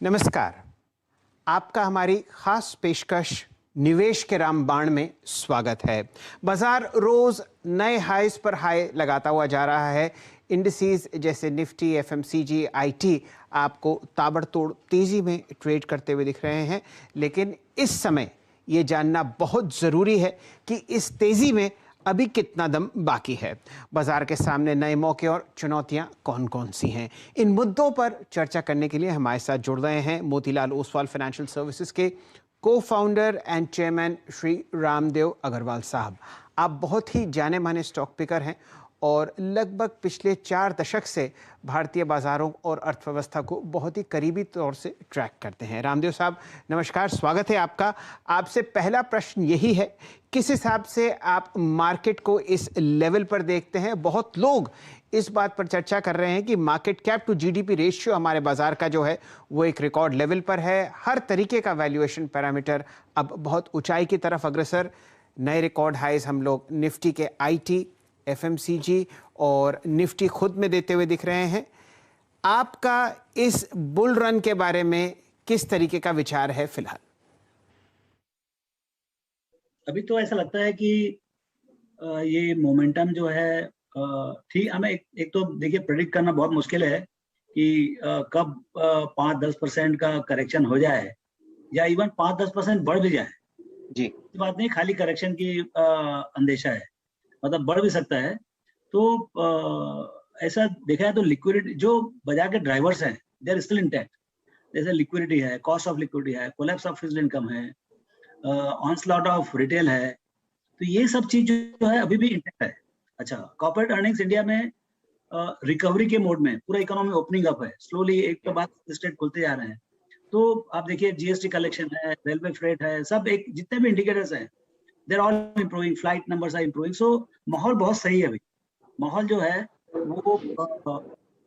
नमस्कार। आपका हमारी खास पेशकश निवेश के रामबाण में स्वागत है। बाजार रोज नए हाईज पर हाई लगाता हुआ जा रहा है। इंडिसेस जैसे निफ्टी, एफएमसीजी, आईटी आपको ताबड़तोड़ तेजी में ट्रेड करते हुए दिख रहे हैं, लेकिन इस समय ये जानना बहुत ज़रूरी है कि इस तेजी में अभी कितना दम बाकी है। बाजार के सामने नए मौके और चुनौतियां कौन कौन सी हैं, इन मुद्दों पर चर्चा करने के लिए हमारे साथ जुड़ रहे हैं मोतीलाल ओसवाल फाइनेंशियल सर्विसेज के को founder and chairman Shri Ramdev Agrawal साहब। आप बहुत ही जाने माने स्टॉक पिकर हैं और लगभग पिछले 4 दशक से भारतीय बाजारों और अर्थव्यवस्था को बहुत ही करीबी तौर से ट्रैक करते हैं। रामदेव साहब नमस्कार, स्वागत है आपका। आपसे पहला प्रश्न यही है, किस हिसाब से आप मार्केट को इस लेवल पर देखते हैं? बहुत लोग इस बात पर चर्चा कर रहे हैं कि market cap to GDP ratio हमारे बाजार का जो है वो एक रिकॉर्ड लेवल पर है। हर तरीके का वैल्यूएशन पैरामीटर अब बहुत ऊंचाई की तरफ अग्रसर। नए रिकॉर्ड हाइज हम लोग निफ्टी के आईटी, एफएमसीजी और निफ्टी खुद में देते हुए दिख रहे हैं। आपका इस बुल रन के बारे में किस तरीके का विचार है फिलहाल? अभी तो ऐसा लगता है कि ये मोमेंटम जो है ठीक। हमें एक तो देखिए प्रेडिक्ट करना बहुत मुश्किल है कि कब 5-10% का करेक्शन हो जाए या इवन 5-10% बढ़ भी जाए। जी, बात नहीं, खाली करेक्शन की अंदेशा है, मतलब बढ़ भी सकता है। तो ऐसा देखा है तो लिक्विडिटी जो बाजार के ड्राइवर्स हैं दे आर स्टिल इंटैक्ट। जैसे लिक्विडिटी है, कॉस्ट ऑफ लिक्विडिटी है, कोलैप्स ऑफ फिक्स्ड इनकम है, ऑनस्लॉट ऑफ रिटेल है, तो ये सब चीज जो है अभी भी इंटैक्ट है। अच्छा, कॉर्पोरेट अर्निंग्स इंडिया में रिकवरी के मोड में, पूरा इकोनॉमी ओपनिंग अप है स्लोली, एक के बाद स्टेट खुलते जा रहे हैं। तो आप देखिए जीएसटी कलेक्शन है, रेलवे फ्रेट है, सब एक जितने भी इंडिकेटर्स हैं they are all improving, flight numbers are improving. So माहौल बहुत सही है अभी। माहौल जो है वो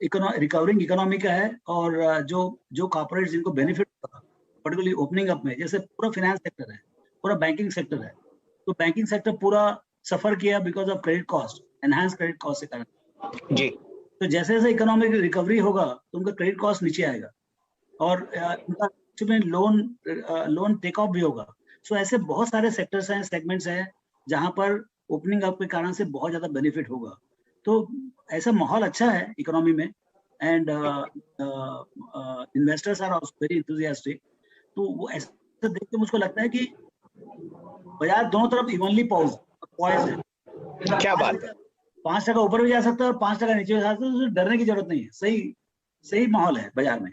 रिकवरिंग इकोनॉमी का है। और जो जो कॉर्पोरेट जिनको बेनिफिट पर्टिकुलरली ओपनिंग अप में, जैसे पूरा फाइनेंस सेक्टर है, पूरा बैंकिंग सेक्टर है, तो बैंकिंग सेक्टर पूरा सफर किया because of credit cost, enhance credit cost के कारण। जी, तो जैसे जैसे इकोनॉमिक रिकवरी होगा तो उनका क्रेडिट कॉस्ट नीचे आएगा और उनका लोन टेक ऑफ भी होगा। सो ऐसे बहुत सारे सेक्टर्स हैं, सेगमेंट्स हैं जहां पर ओपनिंग अप के कारण से बहुत ज्यादा बेनिफिट होगा। तो ऐसा माहौल अच्छा है इकोनॉमी में and investors are also very enthusiastic. तो वो ऐसा देख के मुझको लगता है कि बाजार दोनों तरफ इवनली पॉइज्ड है। क्या बात है। 5% ऊपर भी जा सकता है और 5% नीचे भी जा सकता है, तो डरने की जरूरत नहीं है। सही सही माहौल है बाजार में।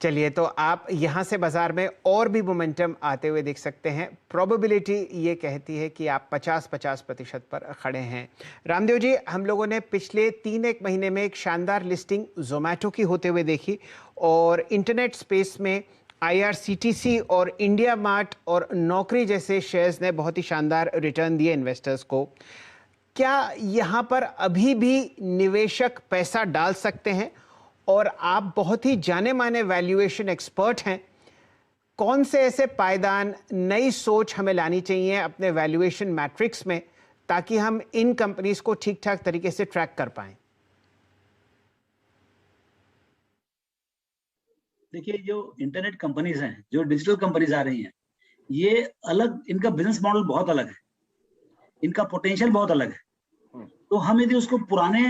चलिए, तो आप यहाँ से बाजार में और भी मोमेंटम आते हुए देख सकते हैं। प्रोबेबिलिटी ये कहती है कि आप 50-50% पर खड़े हैं। रामदेव जी, हम लोगों ने पिछले 3-1 महीने में एक शानदार लिस्टिंग जोमेटो की होते हुए देखी और इंटरनेट स्पेस में आईआरसीटीसी और इंडिया मार्ट और नौकरी जैसे शेयर्स ने बहुत ही शानदार रिटर्न दिए इन्वेस्टर्स को। क्या यहाँ पर अभी भी निवेशक पैसा डाल सकते हैं? और आप बहुत ही जाने माने वैल्यूएशन एक्सपर्ट हैं, कौन से ऐसे पायदान, नई सोच हमें लानी चाहिए अपने वैल्यूएशन मैट्रिक्स में ताकि हम इन कंपनीज को ठीक ठाक तरीके से ट्रैक कर पाएं? देखिए, जो इंटरनेट कंपनीज हैं, जो डिजिटल कंपनीज आ रही हैं, ये अलग, इनका बिजनेस मॉडल बहुत अलग है, इनका पोटेंशियल बहुत अलग है। तो हम यदि उसको पुराने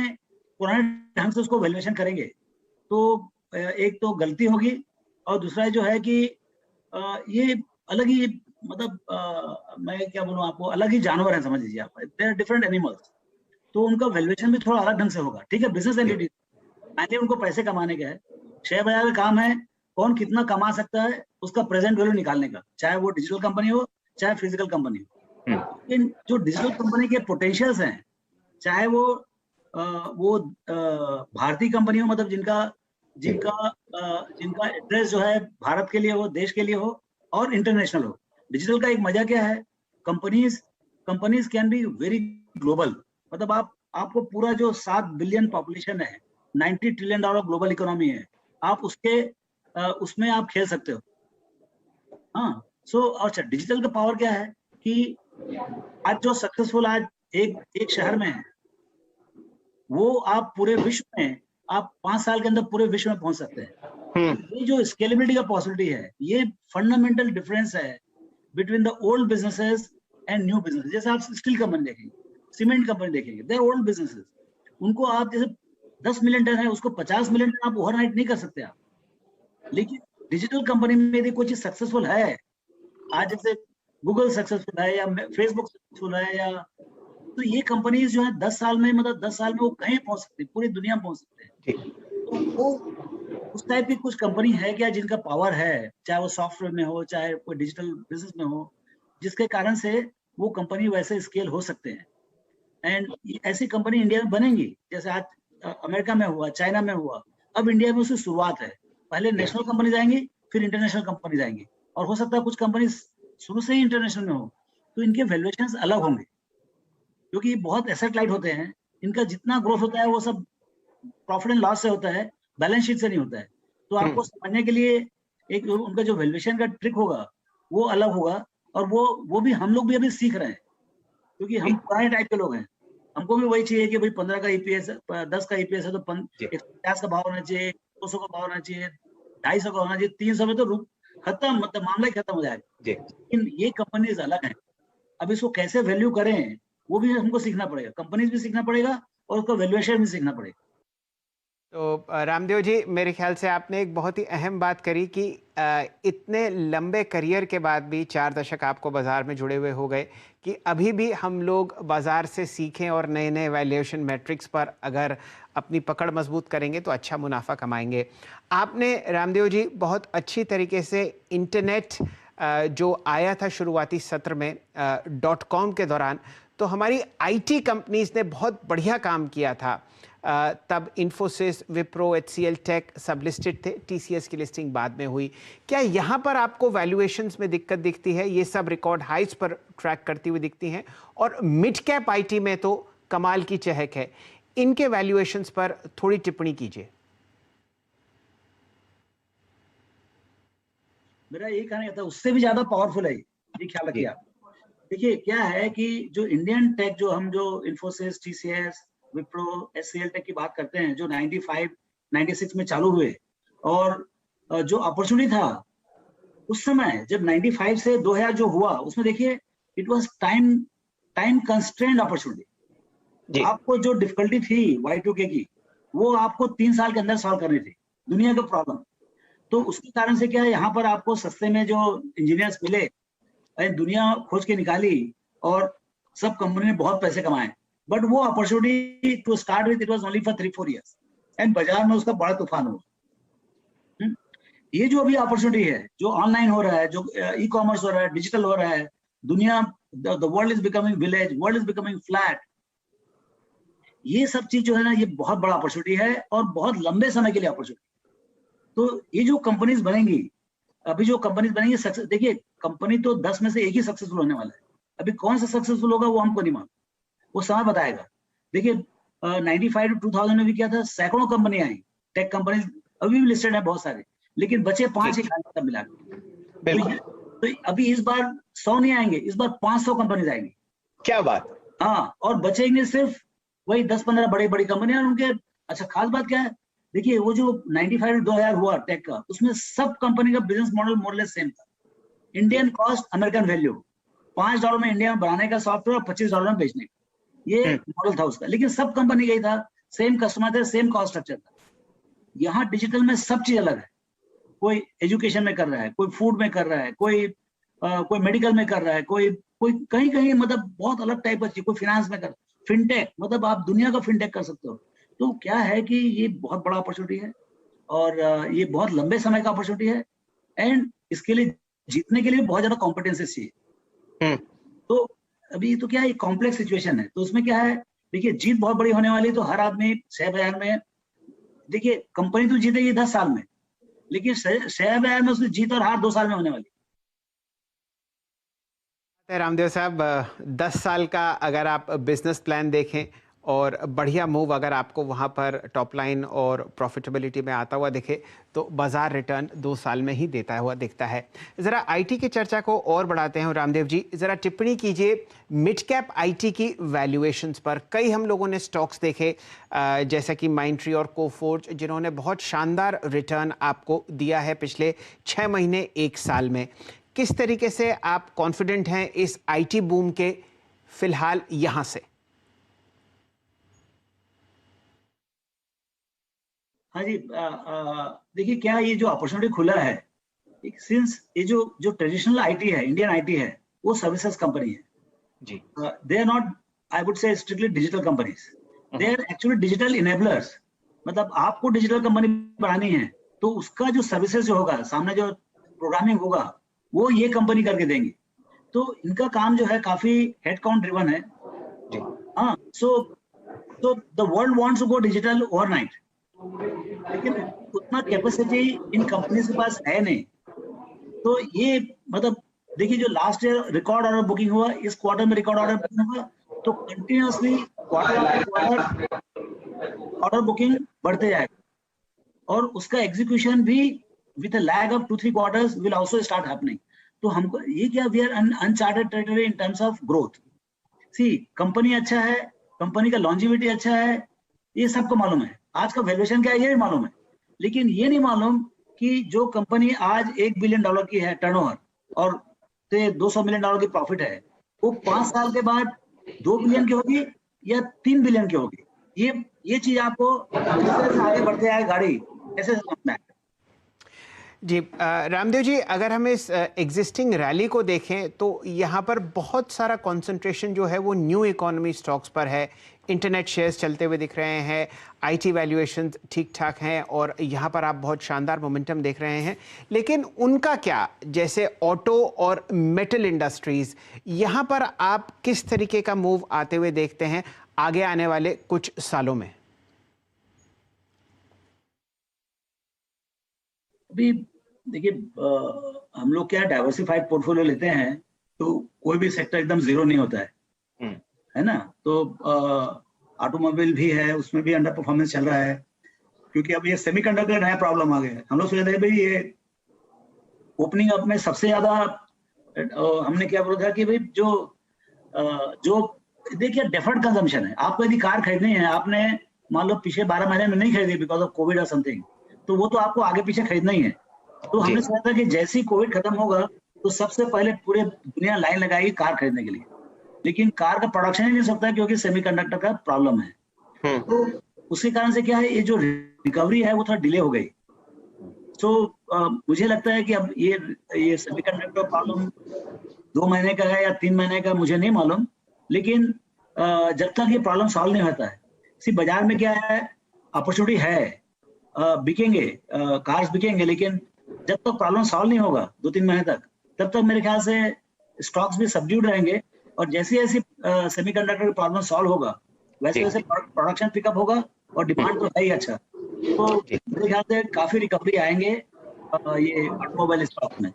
पुराने ढंग से उसको वैल्यूएशन करेंगे तो एक तो गलती होगी और दूसरा जो है कि ये अलग ही, मतलब मैं क्या बोलूं आपको, अलग ही जानवर है, समझ लीजिए आप, दे आर डिफरेंट एनिमल्स। तो उनका वैल्यूएशन भी थोड़ा अलग ढंग से होगा। ठीक है, बिजनेस एंटिटी, पहले उनको पैसे कमाने का है। शेयर बाजार का काम है कौन कितना कमा सकता है उसका प्रेजेंट वैल्यू निकालने का, चाहे वो डिजिटल कंपनी हो चाहे फिजिकल कंपनी हो। लेकिन जो डिजिटल कंपनी के पोटेंशियल्स हैं, चाहे वो भारतीय कंपनी हो, मतलब जिनका जिनका जिनका एड्रेस जो है भारत के लिए हो, देश के लिए हो और इंटरनेशनल हो। डिजिटल का एक मजा क्या है, companies companies can be very global. मतलब आपको पूरा जो 7 बिलियन पॉपुलेशन है, $90 ट्रिलियन ग्लोबल इकोनॉमी है, आप उसमें आप खेल सकते हो। हाँ, सो अच्छा, डिजिटल का पावर क्या है कि आज जो सक्सेसफुल आज एक शहर में है, वो आप पूरे विश्व में, आप 5 साल के अंदर पूरे विश्व में पहुंच सकते हैं। ये जो स्केलेबिलिटी का पॉसिबिलिटी है, ये फंडामेंटल डिफरेंस है between the old businesses and new business. जैसे आप स्टील कंपनी देखेंगे, सीमेंट कंपनी देखेंगे, दे आर ओल्ड बिजनेसेस। उनको आप जैसे 10 मिलियन टन है, उसको 50 मिलियन टन आप ओवरनाइट नहीं कर सकते आप। लेकिन डिजिटल कंपनी में यदि कोई चीज सक्सेसफुल है, आज जैसे गूगल सक्सेसफुल है या फेसबुक सक्सेसफुल है, या तो ये कंपनीज जो है 10 साल में, मतलब 10 साल में वो कहीं पहुंच सकते हैं, पूरी दुनिया में पहुंच सकते हैं। तो वो उस टाइप की कुछ कंपनी है क्या जिनका पावर है, चाहे वो सॉफ्टवेयर में हो, चाहे कोई डिजिटल बिजनेस में हो, जिसके कारण से वो कंपनी वैसे स्केल हो सकते हैं। एंड ऐसी कंपनी इंडिया में बनेंगी, जैसे आज अमेरिका में हुआ, चाइना में हुआ, अब इंडिया में उसकी शुरुआत है। पहले नेशनल कंपनी आएंगी, फिर इंटरनेशनल कंपनी आएंगी, और हो सकता है कुछ कंपनी शुरू से ही इंटरनेशनल में हो, तो इनके वैल्यूएशंस अलग होंगे, क्योंकि ये बहुत एसेट लाइट होते हैं। इनका जितना ग्रोथ होता है वो सब प्रॉफिट एंड लॉस से होता है, बैलेंस शीट से नहीं होता है। तो आपको समझने के लिए एक उनका जो वैल्यूएशन का ट्रिक होगा वो अलग होगा, और वो भी हम लोग भी अभी सीख रहे हैं, क्योंकि हम पुराने टाइप के लोग हैं। हमको भी वही चाहिए कि भाई 15 का ईपीएस, 10 का ईपीएस है तो 150 का भाव होना चाहिए, 200 का भाव होना चाहिए, 250 का होना चाहिए, 300 में तो खत्म, मतलब मामला ही खत्म हो जाएगा। लेकिन ये कंपनीज अलग हैं, अब इसको कैसे वैल्यू करें वो भी हमको सीखना पड़ेगा, कंपनीज भी सीखना पड़ेगा और उसका वैल्यूएशन भी सीखना पड़ेगा। तो रामदेव जी, मेरे ख्याल से आपने एक बहुत ही अहम बात करी कि इतने लंबे करियर के बाद भी 4 दशक आपको बाज़ार में जुड़े हुए हो गए, कि अभी भी हम लोग बाज़ार से सीखें और नए नए वैल्यूएशन मैट्रिक्स पर अगर अपनी पकड़ मजबूत करेंगे तो अच्छा मुनाफा कमाएंगे। आपने रामदेव जी बहुत अच्छी तरीके से इंटरनेट जो आया था शुरुआती सत्र में .com के दौरान, तो हमारी आईटी कंपनीज ने बहुत बढ़िया काम किया था। तब इन्फोसिस, विप्रो, एचसीएल टेक सब लिस्टेड थे, टीसीएस की लिस्टिंग बाद में हुई। क्या यहाँ पर आपको वैल्यूएशंस में दिक्कत दिखती है? ये सब रिकॉर्ड हाइस पर ट्रैक करती हुई दिखती हैं, और मिड कैप आईटी में तो कमाल की चहक है। इनके वैल्यूएशंस पर थोड़ी टिप्पणी कीजिए। मेरा यही कहना था, उससे भी ज्यादा पावरफुल है ये, ख्याल रखिए आप। देखिए क्या है कि जो इंडियन टेक, जो हम जो Infosys, TCS, Wipro, HCL tech की बात करते हैं, जो 95, 96 में चालू हुए, और जो अपॉर्चुनिटी था उस समय जब 95 से 2000 जो हुआ, उसमें देखिए it was time constraint opportunity. आपको जो डिफिकल्टी थी Y2K की, वो आपको 3 साल के अंदर सॉल्व करनी थी, दुनिया का प्रॉब्लम। तो उसके कारण से क्या है, यहाँ पर आपको सस्ते में जो इंजीनियर्स मिले, दुनिया खोज के निकाली, और सब कंपनी ने बहुत पैसे कमाए। बट वो opportunity to start with, it was only for 3-4 years, and बाजार में उसका बड़ा तूफान हुआ। ये जो अभी अपॉर्चुनिटी है, जो ऑनलाइन हो रहा है, जो ई कॉमर्स हो रहा है, डिजिटल हो रहा है, दुनिया, the world is becoming village, world is becoming flat, ये सब चीज जो है ना, ये बहुत बड़ा अपॉर्चुनिटी है, और बहुत लंबे समय के लिए अपॉर्चुनिटी। तो ये जो कंपनीज बनेंगी, अभी जो कंपनीज बनेंगी, सक्सेस, देखिए कंपनी तो 10 में से एक ही सक्सेसफुल होने वाला है। अभी कौन सा सक्सेसफुल होगा वो हमको नहीं मालूम, वो समय बताएगा। देखिए 95 to 2000 में भी क्या था, सैकड़ों कंपनी आई, टेक कंपनीज अभी भी लिस्टेड है बहुत सारे, लेकिन बचे 5 ही सब मिला के। तो अभी इस बार 100 नहीं आएंगे, इस बार 500 कंपनीज आएंगी। क्या बात। हाँ, और बचेंगे सिर्फ वही 10-15 बड़ी कंपनियां, उनके। अच्छा, खास बात क्या है, देखिए वो जो 95 to 2000 हुआ टेक का, उसमें सब कंपनी का बिजनेस मॉडल मोरलेस सेम था। इंडियन कॉस्ट, अमेरिकन वैल्यू, $5 में इंडिया में बनाने का सॉफ्टवेयर और $25 में बेचने का, ये मॉडल था उसका। लेकिन सब कंपनी यही था, सेम कस्टमर थे, सेम कॉस्ट स्ट्रक्चर था। यहाँ डिजिटल में सब चीज अलग है। कोई एजुकेशन में कर रहा है, कोई फूड में कर रहा है, कोई मेडिकल में कर रहा है, कोई कहीं मतलब बहुत अलग टाइप का चीज, कोई फाइनेंस में कर, फिनटेक, मतलब आप दुनिया का फिनटेक कर सकते हो। तो क्या है कि ये बहुत बड़ा अपॉर्चुनिटी है, और ये बहुत लंबे समय का अपॉर्चुनिटी है, एंड इसके लिए जीतने के लिए बहुत ज्यादा कॉम्पिटेंसेस चाहिए। तो अभी तो क्या है, कॉम्प्लेक्स सिचुएशन है, तो उसमें क्या है, देखिए जीत बहुत बड़ी होने वाली है। तो हर आदमी शेयर बाजार में, देखिए कंपनी तो जीतेगी 10 साल में, लेकिन शेयर बाजार में उसकी जीत और हार 2 साल में होने वाली। रामदेव साहब, 10 साल का अगर आप बिजनेस प्लान देखें और बढ़िया मूव अगर आपको वहाँ पर टॉप लाइन और प्रॉफिटेबिलिटी में आता हुआ दिखे तो बाजार रिटर्न 2 साल में ही देता हुआ दिखता है। ज़रा आईटी की चर्चा को और बढ़ाते हैं। रामदेव जी, ज़रा टिप्पणी कीजिए मिड कैप आईटी की वैल्यूएशंस पर। कई हम लोगों ने स्टॉक्स देखे जैसा कि माइंडट्री और कोफोर्ज, जिन्होंने बहुत शानदार रिटर्न आपको दिया है पिछले 6 महीने 1 साल में। किस तरीके से आप कॉन्फिडेंट हैं इस आईटी बूम के फिलहाल यहाँ से? हाँ जी, देखिए क्या ये जो अपॉर्चुनिटी खुला है, सिंस ये जो जो ट्रेडिशनल आईटी है, इंडियन आईटी है, वो सर्विसेज कंपनी है जी। They are not, I would say strictly digital companies, they are actually digital enablers. मतलब आपको डिजिटल कंपनी बनानी है तो उसका जो सर्विसेज जो होगा, सामने जो प्रोग्रामिंग होगा, वो ये कंपनी करके देंगी। तो इनका काम जो है काफी हेड काउंट ड्रिवन है। हाँ, so the world wants to go digital overnight, लेकिन उतना कैपेसिटी इन कंपनीज के पास है नहीं। तो ये मतलब देखिए, जो last year record order booking हुआ, इस क्वार्टर में रिकॉर्ड ऑर्डर बुकिंग हुआ, तो continuously quarter after quarter order booking बढ़ते जाएगा और उसका एग्जीक्यूशन भी with a lag of 2-3 quarters will also start happening. तो हमको ये क्या, we are uncharted territory in terms of growth. See, company अच्छा है, कंपनी का लॉन्जिविटी अच्छा है, ये सबको मालूम है। आज का वैल्यूएशन क्या है ये भी मालूम है, लेकिन ये नहीं मालूम कि जो कंपनी आज $1 बिलियन की है टर्नओवर और 200 मिलियन डॉलर की प्रॉफिट है, वो 5 साल के बाद 2 बिलियन की होगी या 3 बिलियन की होगी। ये चीज आपको जिस तरह से आगे बढ़ते आए गाड़ी, ऐसे समझना है। जी, रामदेव जी, अगर हम इस एग्जिस्टिंग रैली को देखें तो यहाँ पर बहुत सारा कंसंट्रेशन जो है वो न्यू इकोनॉमी स्टॉक्स पर है। इंटरनेट शेयर्स चलते हुए दिख रहे हैं, आईटी वैल्यूएशन ठीक ठाक हैं और यहाँ पर आप बहुत शानदार मोमेंटम देख रहे हैं। लेकिन उनका क्या, जैसे ऑटो और मेटल इंडस्ट्रीज, यहाँ पर आप किस तरीके का मूव आते हुए देखते हैं आगे आने वाले कुछ सालों में? अभी देखिए, हम लोग क्या डाइवर्सिफाइड पोर्टफोलियो लेते हैं तो कोई भी सेक्टर एकदम जीरो नहीं होता है ना। तो ऑटोमोबाइल भी है, उसमें भी अंडर परफॉर्मेंस चल रहा है, क्योंकि अब ये सेमीकंडक्टर नया प्रॉब्लम आ गया है। हम लोग सोच रहे थे भाई ये ओपनिंग अप में सबसे ज्यादा हमने क्या बोला था कि भाई जो देखिए डेफर्ड कंजम्पशन है। आपको यदि कार खरीदनी है, आपने मान लो पिछले 12 महीने में नहीं खरीदी बिकॉज ऑफ कोविड और समथिंग, तो वो तो आपको आगे पीछे खरीदना ही है। तो हमने सोचा था कि जैसे ही कोविड खत्म होगा तो सबसे पहले पूरे दुनिया लाइन लगाएगी कार खरीदने के लिए, लेकिन कार का प्रोडक्शन ही नहीं सकता क्योंकि सेमीकंडक्टर का प्रॉब्लम है। तो उसी कारण से क्या है, ये जो रिकवरी है वो थोड़ा डिले हो गई। तो मुझे लगता है कि अब ये सेमीकंडक्टर प्रॉब्लम 2 महीने का है या 3 महीने का मुझे नहीं मालूम, लेकिन जब तक ये प्रॉब्लम सॉल्व नहीं होता है, सिर्फ बाजार में क्या है, अपॉर्चुनिटी है, बिकेंगे, कार्स बिकेंगे, लेकिन जब तक प्रॉब्लम सॉल्व नहीं होगा 2-3 महीने तक, तब तक मेरे ख्याल से स्टॉक्स भी सबड्यूड रहेंगे। और जैसे जैसे सेमीकंडक्टर की प्रॉब्लम सॉल्व होगा वैसे वैसे प्रोडक्शन पिकअप होगा और डिमांड तो है ही अच्छा। तो मेरे ख्याल से काफी रिकवरी आएंगे ये ऑटोमोबाइल स्टॉक में।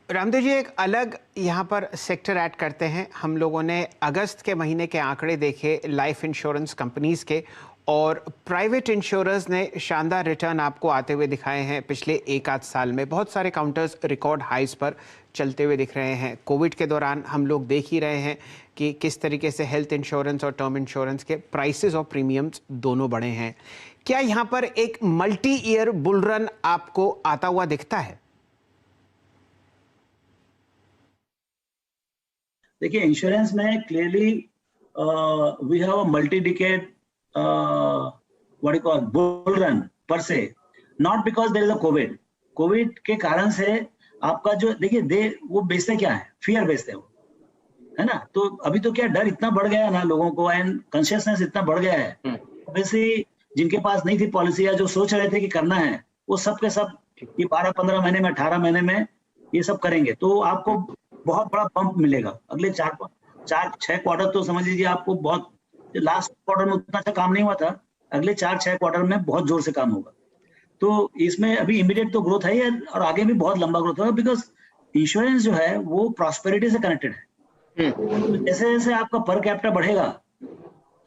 रामदेव जी, एक अलग यहाँ पर सेक्टर ऐड करते हैं। हम लोगों ने अगस्त के महीने के आंकड़े देखे लाइफ इंश्योरेंस कंपनीज के, और प्राइवेट इंश्योरर्स ने शानदार रिटर्न आपको आते हुए दिखाए हैं पिछले 1-8 साल में। बहुत सारे काउंटर्स रिकॉर्ड हाइज पर चलते हुए दिख रहे हैं। कोविड के दौरान हम लोग देख ही रहे हैं कि किस तरीके से हेल्थ इंश्योरेंस और टर्म इंश्योरेंस के प्राइसेस और प्रीमियम्स दोनों बढ़े हैं। क्या यहाँ पर एक मल्टी ईयर बुल रन आपको आता हुआ दिखता है? देखिए, इंश्योरेंस में clearly we have a multi decade what you call bull run per se, not because there is a covid के कारण से आपका जो देखिए वो बेचते क्या है, फियर बेचते हो, है ना। तो अभी तो क्या डर इतना बढ़ गया है ना लोगों को, एंड कॉन्शियसनेस इतना बढ़ गया है। वैसे जिनके पास नहीं थी पॉलिसी या जो सोच रहे थे कि करना है, वो सब के सब ये 12-15 महीने में 18 महीने में ये सब करेंगे, तो आपको बहुत बड़ा पंप मिलेगा अगले 4-6 क्वार्टर। तो समझ लीजिए आपको बहुत, लास्ट क्वार्टर में उतना अच्छा काम नहीं हुआ था, अगले 4-6 क्वार्टर में बहुत जोर से काम होगा। तो इसमें अभी इमीडिएट तो ग्रोथ है और आगे भी बहुत लंबा ग्रोथ होगा, बिकॉज इंश्योरेंस जो है वो प्रॉस्पेरिटी से कनेक्टेड है। तो जैसे जैसे आपका पर कैपिटा बढ़ेगा,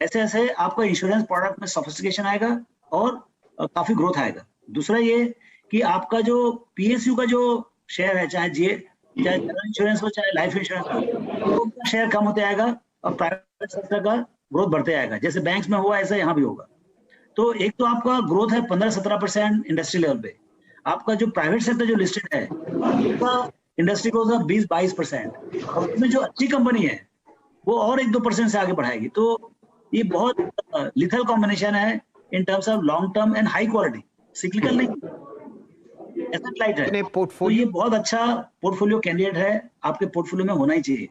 ऐसे ऐसे आपका इंश्योरेंस प्रोडक्ट में सोफिस्टिकेशन आएगा और काफी ग्रोथ आएगा। दूसरा ये कि आपका जो पीएसयू का जो शेयर है, चाहे जनरल इंश्योरेंस हो चाहे लाइफ इंश्योरेंस हो, तो उनका शेयर कम होते आएगा और प्राइवेट सेक्टर का ग्रोथ बढ़ते आएगा। जैसे बैंक्स में हुआ ऐसा यहाँ भी होगा। तो एक तो आपका ग्रोथ है 15-17% इंडस्ट्री लेवल पे। आपका जो प्राइवेट सेक्टर जो लिस्टेड है उसका इंडस्ट्री ग्रोथ है 20-22%, और उसमें जो अच्छी कंपनी है वो और 1-2% से आगे बढ़ाएगी। तो ये बहुत लिथल कॉम्बिनेशन है इन terms of long term and high quality, cyclical नहीं, एसेट लाइट है। तो ये बहुत अच्छा पोर्टफोलियो कैंडिडेट है, आपके पोर्टफोलियो में होना ही चाहिए।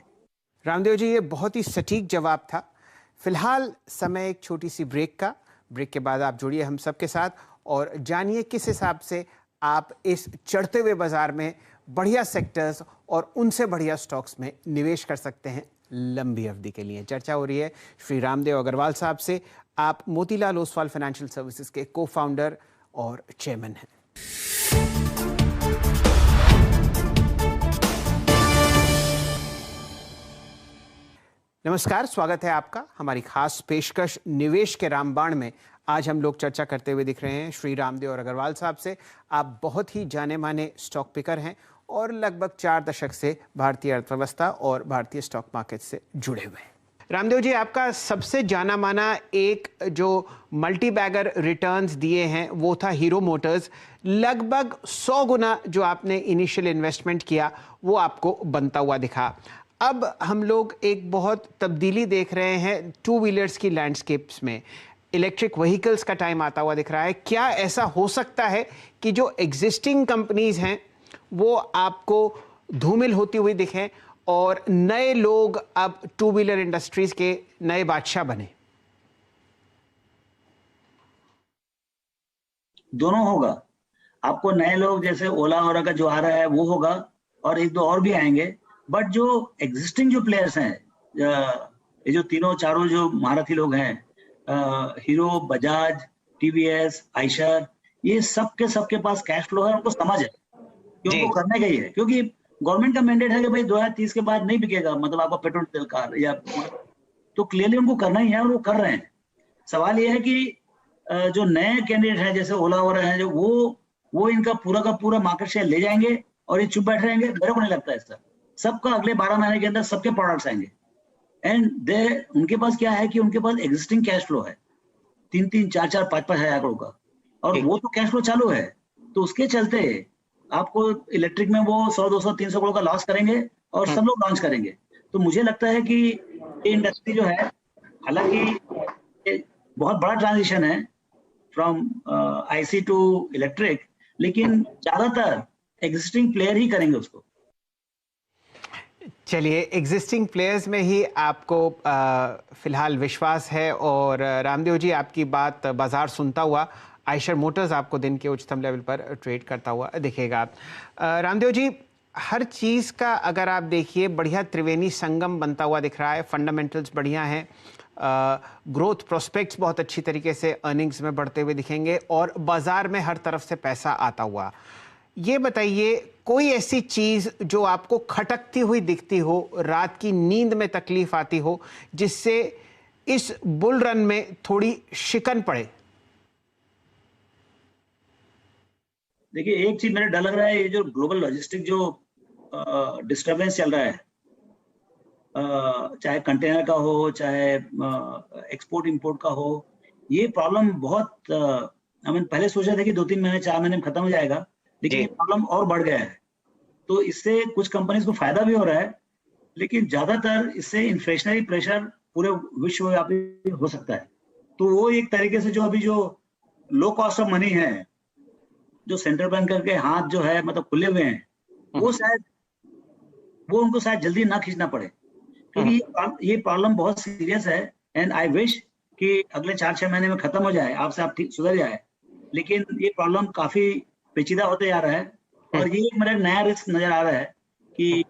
रामदेव जी, ये बहुत ही सटीक जवाब था। फिलहाल समय एक छोटी सी ब्रेक का। ब्रेक के बाद आप जुड़िए हम सबके साथ और जानिए किस हिसाब से आप इस चढ़ते हुए बाजार में बढ़िया सेक्टर्स और उनसे बढ़िया स्टॉक्स में निवेश कर सकते हैं लंबी अवधि के लिए। चर्चा हो रही है श्री रामदेव अग्रवाल साहब से। आप मोतीलाल ओसवाल फाइनेंशियल सर्विसेज के को फाउंडर और चेयरमैन हैं। नमस्कार, स्वागत है आपका हमारी खास पेशकश निवेश के रामबाण में। आज हम लोग चर्चा करते हुए दिख रहे हैं श्री रामदेव और अग्रवाल साहब से। आप बहुत ही जाने माने स्टॉक पिकर हैं और लगभग 4 दशक से भारतीय अर्थव्यवस्था और भारतीय स्टॉक मार्केट से जुड़े हुए हैं। रामदेव जी, आपका सबसे जाना माना एक जो मल्टी बैगर रिटर्न्स दिए हैं वो था हीरो मोटर्स। लगभग 100 गुना जो आपने इनिशियल इन्वेस्टमेंट किया वो आपको बनता हुआ दिखा। अब हम लोग एक बहुत तब्दीली देख रहे हैं टू व्हीलर्स की लैंडस्केप्स में। इलेक्ट्रिक व्हीकल्स का टाइम आता हुआ दिख रहा है। क्या ऐसा हो सकता है कि जो एग्जिस्टिंग कंपनीज हैं वो आपको धूमिल होती हुई दिखें और नए लोग अब टू व्हीलर इंडस्ट्रीज के नए बादशाह बने? दोनों होगा। आपको नए लोग जैसे ओला ओला का जो आ रहा है वो होगा, और 1-2 और भी आएंगे। बट जो एग्जिस्टिंग जो प्लेयर्स हैं, ये जो तीनों चारों जो महारथी लोग हैं, हीरो, बजाज, टीवीएस, आइशर, ये सबके पास कैश फ्लो है, उनको समझ है कि उनको करने का ही है। क्योंकि गवर्नमेंट का मैंडेट है कि भाई 2030 के बाद नहीं बिकेगा, मतलब आपका पेट्रोल डीजल कार या, तो क्लियरली उनको करना ही है और वो कर रहे हैं। सवाल ये है कि जो नए कैंडिडेट हैं जैसे ओला हो रहे हैं, जो वो इनका पूरा का पूरा मार्केट शेयर ले जाएंगे और ये चुप बैठ रहेंगे। मेरे को नहीं लगता ऐसा। सबका अगले 12 महीने के अंदर सबके प्रोडक्ट्स आएंगे। एंड उनके पास क्या है कि उनके पास एग्जिस्टिंग कैश फ्लो है 3-3, 4-4, 5-5 हजार करोड़ का, और वो तो कैश फ्लो चालू है। तो उसके चलते आपको इलेक्ट्रिक में वो 100, 200, 300 करोड़ का लॉस करेंगे और सब लोग लॉन्च करेंगे। तो मुझे लगता है कि ये इंडस्ट्री जो है, हालांकि बहुत बड़ा ट्रांजिशन है फ्रॉम आईसी टू इलेक्ट्रिक, लेकिन ज्यादातर एग्जिस्टिंग प्लेयर ही करेंगे उसको। चलिए, एग्जिस्टिंग प्लेयर्स में ही आपको फिलहाल विश्वास है। और रामदेव जी, आपकी बात बाजार सुनता हुआ आइशर मोटर्स आपको दिन के उच्चतम लेवल पर ट्रेड करता हुआ दिखेगा। रामदेव जी, हर चीज़ का अगर आप देखिए बढ़िया त्रिवेणी संगम बनता हुआ दिख रहा है। फंडामेंटल्स बढ़िया हैं, ग्रोथ प्रोस्पेक्ट्स बहुत अच्छी तरीके से अर्निंग्स में बढ़ते हुए दिखेंगे और बाजार में हर तरफ से पैसा आता हुआ। ये बताइए, कोई ऐसी चीज जो आपको खटकती हुई दिखती हो, रात की नींद में तकलीफ आती हो, जिससे इस बुल रन में थोड़ी शिकन पड़े? देखिए, एक चीज मेरे डर लग रहा है, ये जो ग्लोबल लॉजिस्टिक जो डिस्टर्बेंस चल रहा है, चाहे कंटेनर का हो चाहे एक्सपोर्ट इंपोर्ट का हो, ये प्रॉब्लम बहुत पहले सोचा था कि 2-3 महीने 4 महीने में खत्म हो जाएगा, लेकिन ये प्रॉब्लम और बढ़ गया है। तो इससे कुछ कंपनीज को फायदा भी हो रहा है, लेकिन ज्यादातर इससे इन्फ्लेशनरी प्रेशर पूरे विश्वव्यापी हो सकता है। तो वो एक तरीके से जो अभी जो लो कॉस्ट ऑफ मनी है, जो सेंट्रल बैंकर के हाथ जो है मतलब खुले हुए हैं, वो उनको शायद जल्दी ना खींचना पड़े, क्योंकि ये प्रॉब्लम बहुत सीरियस है। एंड आई विश कि अगले 4-6 महीने में खत्म हो जाए, आपसे आप ठीक सुधर जाए। लेकिन ये प्रॉब्लम काफी पेचीदा होते जा रहा है और ये मेरा नया रिस्क नजर आ रहा है कि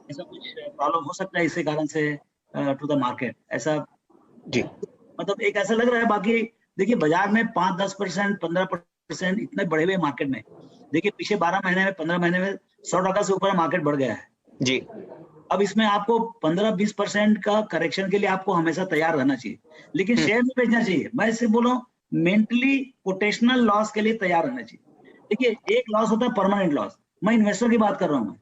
ऐसा कुछ प्रॉब्लम हो सकता है इसके कारण से टू द मार्केट। ऐसा जी, मतलब एक ऐसा लग रहा है। बाकी देखिए, बाजार में 5-10%, 15% इतने बढ़े हुए मार्केट में, देखिए पिछले 12 महीने में, 15 महीने में 100% से ऊपर मार्केट बढ़ गया है जी। अब इसमें आपको 15-20% का करेक्शन के लिए आपको हमेशा तैयार रहना चाहिए, लेकिन शेयर में बेचना चाहिए। मैं इससे बोल रहा हूँ मेंटली पोटेंशियल लॉस के लिए तैयार रहना चाहिए। देखिए एक लॉस होता है परमानेंट लॉस, मैं इन्वेस्टर की बात कर रहा हूँ।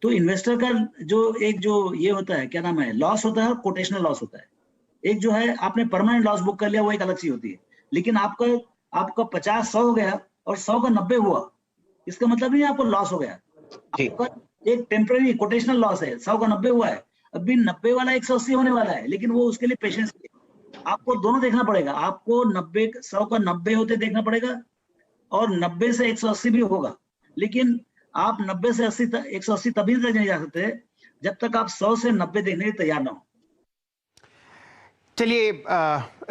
तो इन्वेस्टर का जो ये होता है, क्या नाम है, लॉस होता है और कोटेशनल लॉस होता है। एक जो है आपने परमानेंट लॉस बुक कर लिया, वो एक अलग चीज होती है। लेकिन आपका 50-100 हो गया और 100 का 90 हुआ, इसका मतलब नहीं आपको लॉस हो गया। आपका एक टेम्पररी कोटेशनल लॉस है, 100 का 90 हुआ है, अभी 90 वाला 180 होने वाला है, लेकिन वो उसके लिए पेशेंस आपको दोनों देखना पड़ेगा। आपको 100 का 90 होते देखना पड़ेगा और 90 से 180 भी होगा, लेकिन आप 90 से 180 तभी तक नहीं जा सकते जब तक आप 100 से 90 देखने के लिए तैयार ना हो। चलिए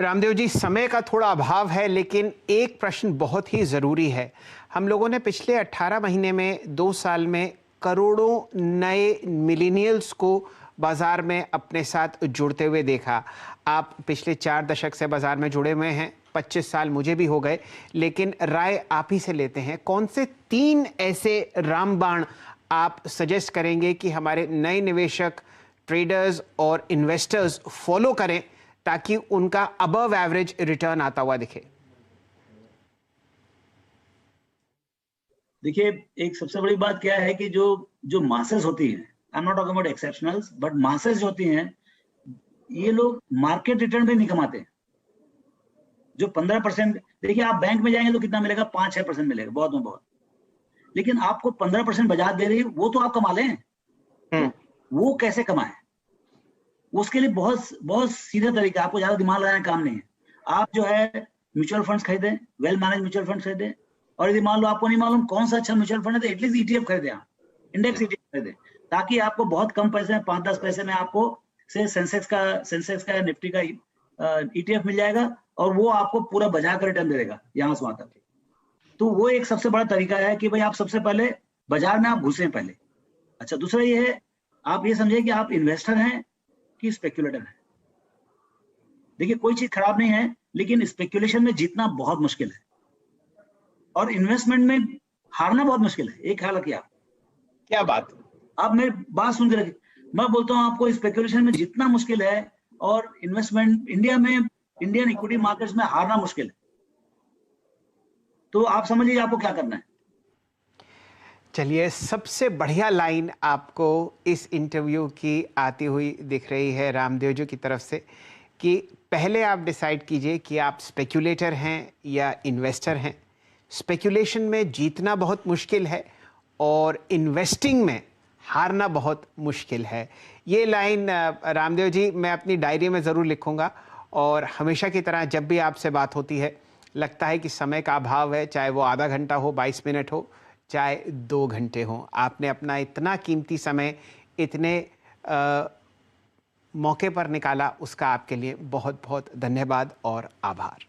रामदेव जी, समय का थोड़ा अभाव है, लेकिन एक प्रश्न बहुत ही ज़रूरी है। हम लोगों ने पिछले 18 महीने में 2 साल में करोड़ों नए मिलेनियल्स को बाज़ार में अपने साथ जुड़ते हुए देखा। आप पिछले 4 दशक से बाज़ार में जुड़े हुए हैं, 25 साल मुझे भी हो गए, लेकिन राय आप ही से लेते हैं। कौन से 3 ऐसे रामबाण आप सजेस्ट करेंगे कि हमारे नए निवेशक, ट्रेडर्स और इन्वेस्टर्स फॉलो करें ताकि उनका अबव एवरेज रिटर्न आता हुआ दिखे? देखिए एक सबसे बड़ी बात क्या है कि जो मासेस होती हैं, I am not talking about exceptionals, but masses होती हैं, ये लोग मार्केट रिटर्न भी नहीं कमाते। जो 15%, देखिए आप बैंक में जाएंगे तो कितना मिलेगा, 5-6% मिलेगा, बहुत में बहुत। लेकिन आपको 15% बाजार दे रही है, वो तो आप कमा लें। तो वो कैसे कमाए, उसके लिए बहुत बहुत सीधा तरीका, आपको ज्यादा दिमाग लगाने का काम नहीं है। आप जो है म्यूचुअल फंड्स खरीदें, वेल मैनेज म्यूचुअल फंड खरीदें, और यदि मान लो आपको नहीं मालूम कौन सा अच्छा म्यूचुअल फंड है तो एटलीस्ट ईटीएफ खरीदें, आप इंडेक्स ईटीएफ खरीदें, ताकि आपको बहुत कम पैसे में, 5-10 पैसे में आपको से सेंसेक्स का निफ्टी का ईटीएफ मिल जाएगा, और वो आपको पूरा बाजार का रिटर्न दे देगा यहाँ से वहां तक। तो वो एक सबसे बड़ा तरीका है कि भाई आप सबसे पहले बाजार में आप घुसें पहले। अच्छा, दूसरा ये है, आप ये समझिए कि आप इन्वेस्टर हैं कि स्पेक्युलेटर है। देखिए कोई चीज खराब नहीं है, लेकिन स्पेक्युलेशन में जीतना बहुत मुश्किल है और इन्वेस्टमेंट में हारना बहुत मुश्किल है। एक ख्याल रखिए आप। क्या बात, आप मेरी बात सुन के रखिए, मैं बोलता हूँ आपको स्पेक्युलेशन में जीतना मुश्किल है और इन्वेस्टमेंट इंडिया में, इंडियन इक्विटी मार्केट्स में हारना मुश्किल है। तो आप समझिए आपको क्या करना है। चलिए, सबसे बढ़िया लाइन आपको इस इंटरव्यू की आती हुई दिख रही है रामदेव जी की तरफ से कि पहले आप डिसाइड कीजिए कि आप स्पेक्युलेटर हैं या इन्वेस्टर हैं। स्पेक्युलेशन में जीतना बहुत मुश्किल है और इन्वेस्टिंग में हारना बहुत मुश्किल है। ये लाइन रामदेव जी मैं अपनी डायरी में ज़रूर लिखूंगा, और हमेशा की तरह जब भी आपसे बात होती है लगता है कि समय का अभाव है, चाहे वो आधा घंटा हो, 22 मिनट हो, चाहे 2 घंटे हों। आपने अपना इतना कीमती समय इतने मौके पर निकाला, उसका आपके लिए बहुत बहुत धन्यवाद और आभार।